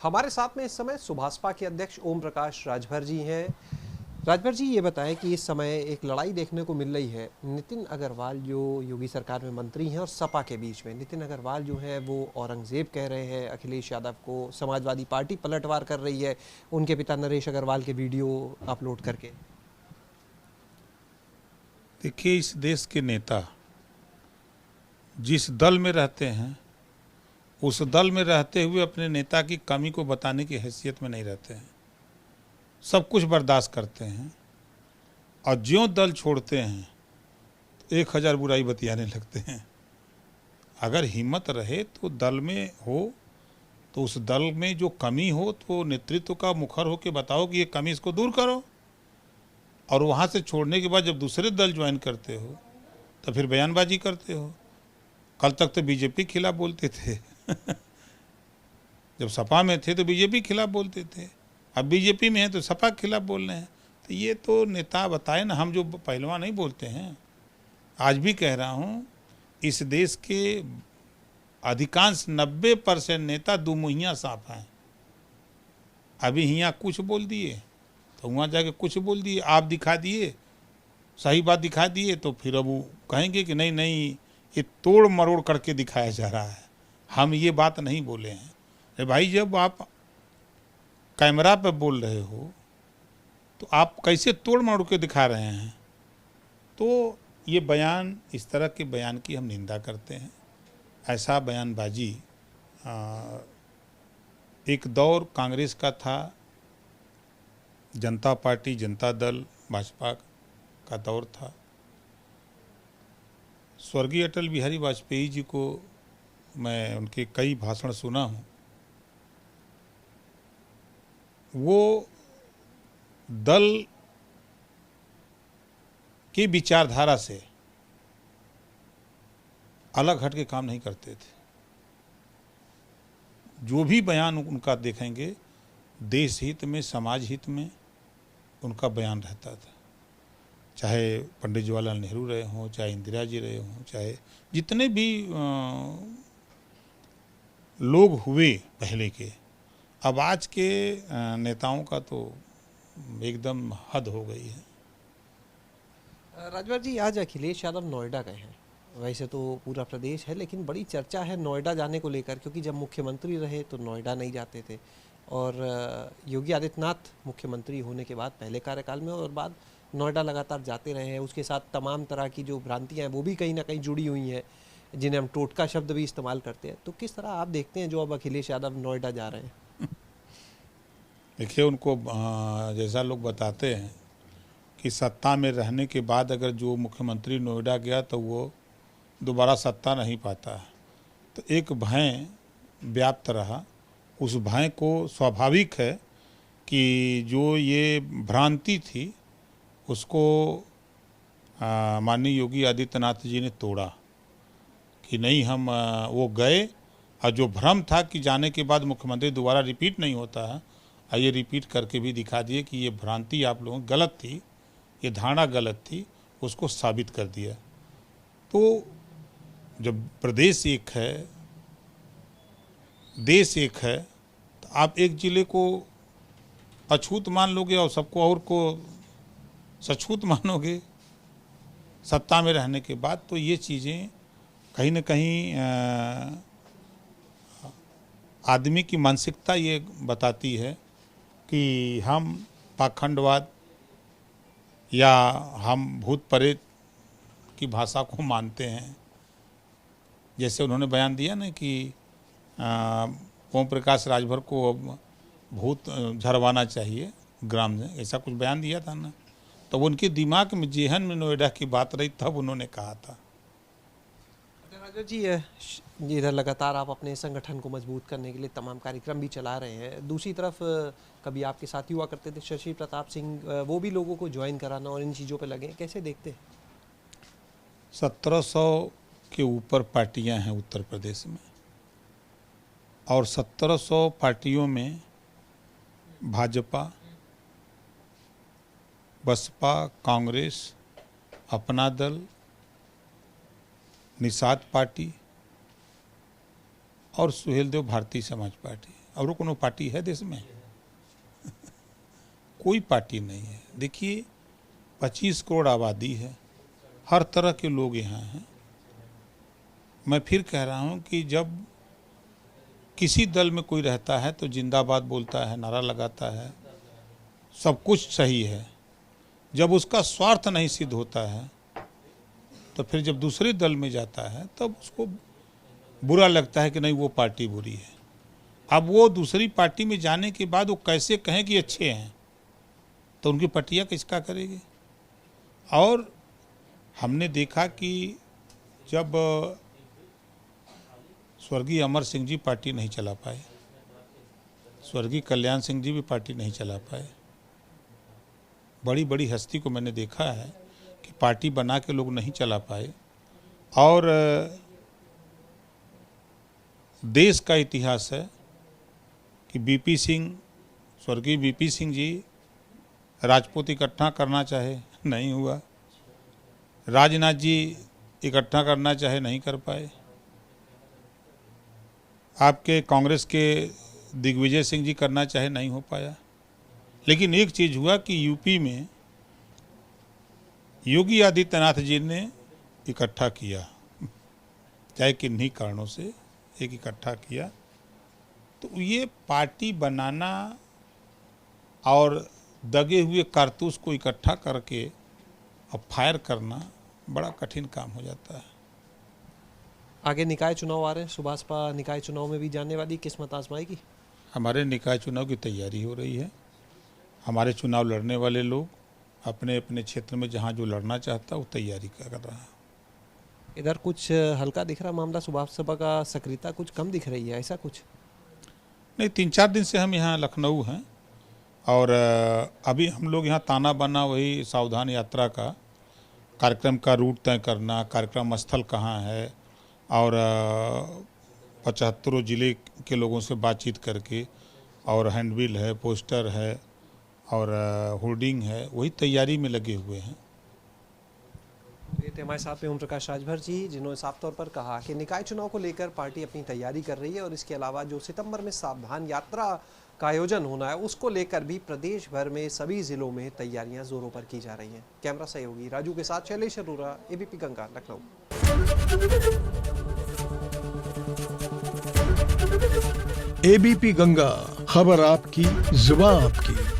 हमारे साथ में इस समय सुभाषपा के अध्यक्ष ओम प्रकाश राजभर जी हैं। राजभर जी, ये बताएं कि इस समय एक लड़ाई देखने को मिल रही है नितिन अग्रवाल जो योगी सरकार में मंत्री हैं और सपा के बीच में। नितिन अग्रवाल जो है वो औरंगजेब कह रहे हैं अखिलेश यादव को, समाजवादी पार्टी पलटवार कर रही है उनके पिता नरेश अग्रवाल के वीडियो अपलोड करके। देखिए, इस देश के नेता जिस दल में रहते हैं उस दल में रहते हुए अपने नेता की कमी को बताने की हैसियत में नहीं रहते हैं। सब कुछ बर्दाश्त करते हैं और ज्यों दल छोड़ते हैं 1000 बुराई बतियाने लगते हैं। अगर हिम्मत रहे तो दल में हो तो उस दल में जो कमी हो तो नेतृत्व का मुखर होकर बताओ कि ये कमी इसको दूर करो, और वहाँ से छोड़ने के बाद जब दूसरे दल ज्वाइन करते हो तो फिर बयानबाजी करते हो। कल तक तो बीजेपी के खिलाफ बोलते थे जब सपा में थे तो बीजेपी के खिलाफ बोलते थे, अब बीजेपी में हैं तो सपा के खिलाफ बोल रहे हैं। तो ये तो नेता बताए ना, हम जो पहलवान नहीं बोलते हैं। आज भी कह रहा हूँ, इस देश के अधिकांश 90% नेता दुमुहिया सांप हैं। अभी यहाँ कुछ बोल दिए तो वहाँ जाके कुछ बोल दिए, आप दिखा दिए, सही बात दिखा दिए तो फिर अब वो कहेंगे कि नहीं नहीं ये तोड़ मरोड़ करके दिखाया जा रहा है, हम ये बात नहीं बोले हैं। अरे भाई, जब आप कैमरा पे बोल रहे हो तो आप कैसे तोड़ मरोड़ के दिखा रहे हैं? तो ये बयान, इस तरह के बयान की हम निंदा करते हैं। ऐसा बयानबाजी एक दौर कांग्रेस का था, जनता पार्टी, जनता दल, भाजपा का दौर था। स्वर्गीय अटल बिहारी वाजपेयी जी को मैं उनके कई भाषण सुना हूँ। वो दल की विचारधारा से अलग हट के काम नहीं करते थे। जो भी बयान उनका देखेंगे देश हित में, समाज हित में उनका बयान रहता था। चाहे पंडित जवाहरलाल नेहरू रहे हों, चाहे इंदिरा जी रहे हों, चाहे जितने भी लोग हुए पहले के। अब आज के नेताओं का तो एकदम हद हो गई है। राजभर जी, आज अखिलेश यादव नोएडा गए हैं। वैसे तो पूरा प्रदेश है, लेकिन बड़ी चर्चा है नोएडा जाने को लेकर, क्योंकि जब मुख्यमंत्री रहे तो नोएडा नहीं जाते थे, और योगी आदित्यनाथ मुख्यमंत्री होने के बाद पहले कार्यकाल में और बाद नोएडा लगातार जाते रहे हैं। उसके साथ तमाम तरह की जो भ्रांतियां हैं वो भी कहीं ना कहीं जुड़ी हुई हैं, जिन्हें हम टोटका शब्द भी इस्तेमाल करते हैं। तो किस तरह आप देखते हैं जो अब अखिलेश यादव नोएडा जा रहे हैं? देखिए, उनको जैसा लोग बताते हैं कि सत्ता में रहने के बाद अगर जो मुख्यमंत्री नोएडा गया तो वो दोबारा सत्ता नहीं पाता है, तो एक भय व्याप्त रहा। उस भय को स्वाभाविक है कि जो ये भ्रांति थी उसको माननीय योगी आदित्यनाथ जी ने तोड़ा कि नहीं, हम वो गए और जो भ्रम था कि जाने के बाद मुख्यमंत्री दोबारा रिपीट नहीं होता है, ये रिपीट करके भी दिखा दिए कि ये भ्रांति आप लोगों की गलत थी, ये धारणा गलत थी, उसको साबित कर दिया। तो जब प्रदेश एक है, देश एक है, तो आप एक जिले को अछूत मान लोगे और सबको और को सछूत मानोगे सत्ता में रहने के बाद। तो ये चीज़ें कहीं न कहीं आदमी की मानसिकता ये बताती है कि हम पाखंडवाद या हम भूत प्रेत की भाषा को मानते हैं। जैसे उन्होंने बयान दिया ना कि ओम प्रकाश राजभर को अब भूत झरवाना चाहिए ग्राम में, ऐसा कुछ बयान दिया था ना। तो उनके दिमाग में, जेहन में नोएडा की बात रही तब उन्होंने कहा था। राजा जी, इधर लगातार आप अपने संगठन को मजबूत करने के लिए तमाम कार्यक्रम भी चला रहे हैं। दूसरी तरफ कभी आपके साथ हुआ करते थे शशि प्रताप सिंह, वो भी लोगों को ज्वाइन कराना और इन चीज़ों पे लगे, कैसे देखते हैं? 1700 के ऊपर पार्टियां हैं उत्तर प्रदेश में, और 1700 पार्टियों में भाजपा, बसपा, कांग्रेस, अपना दल, निषाद पार्टी और सुहेलदेव भारतीय समाज पार्टी, और वो कोनो पार्टी है देश में? कोई पार्टी नहीं है। देखिए 25 करोड़ आबादी है, हर तरह के लोग यहाँ हैं। मैं फिर कह रहा हूँ कि जब किसी दल में कोई रहता है तो जिंदाबाद बोलता है, नारा लगाता है, सब कुछ सही है। जब उसका स्वार्थ नहीं सिद्ध होता है तो फिर जब दूसरे दल में जाता है तब उसको बुरा लगता है कि नहीं वो पार्टी बुरी है। अब वो दूसरी पार्टी में जाने के बाद वो कैसे कहें कि अच्छे हैं, तो उनकी पटिया किसका करेगी? और हमने देखा कि जब स्वर्गीय अमर सिंह जी पार्टी नहीं चला पाए, स्वर्गीय कल्याण सिंह जी भी पार्टी नहीं चला पाए, बड़ी बड़ी हस्ती को मैंने देखा है कि पार्टी बना के लोग नहीं चला पाए। और देश का इतिहास है कि बीपी सिंह, स्वर्गीय बीपी सिंह जी राजपूत इकट्ठा करना चाहे, नहीं हुआ। राजनाथ जी इकट्ठा करना चाहे, नहीं कर पाए। आपके कांग्रेस के दिग्विजय सिंह जी करना चाहे, नहीं हो पाया। लेकिन एक चीज़ हुआ कि यूपी में योगी आदित्यनाथ जी ने इकट्ठा किया, चाहे किन्हीं कारणों से एक इकट्ठा किया। तो ये पार्टी बनाना और दगे हुए कारतूस को इकट्ठा करके और फायर करना बड़ा कठिन काम हो जाता है। आगे निकाय चुनाव आ रहे हैं, सुभाषपा निकाय चुनाव में भी जाने वाली किस्मत आजमाएगी? हमारे निकाय चुनाव की तैयारी हो रही है। हमारे चुनाव लड़ने वाले लोग अपने अपने क्षेत्र में जहां जो लड़ना चाहता है वो तैयारी कर रहा है। इधर कुछ हल्का दिख रहा मामला, सुभाषपा का सक्रियता कुछ कम दिख रही है, ऐसा कुछ? नहीं, 3-4 दिन से हम यहाँ लखनऊ हैं और अभी हम लोग यहाँ ताना बाना वही सावधान यात्रा का कार्यक्रम का रूट तय करना, कार्यक्रम स्थल कहाँ है, और 75 जिले के लोगों से बातचीत करके, और हैंडबिल है, पोस्टर है और होर्डिंग है, वही तैयारी में लगे हुए हैं। ये थे हमारे साथ में ओम प्रकाश राजभर जी, जिन्होंने साफ तौर पर कहा कि निकाय चुनाव को लेकर पार्टी अपनी तैयारी कर रही है और इसके अलावा जो सितंबर में सावधान यात्रा का आयोजन होना है उसको लेकर भी प्रदेश भर में सभी जिलों में तैयारियां जोरों पर की जा रही हैं। कैमरा सहयोगी राजू के साथ शैलेश अरोरा, एबीपी गंगा, लखनऊ। एबीपी गंगा, खबर आपकी, जुबान आपकी।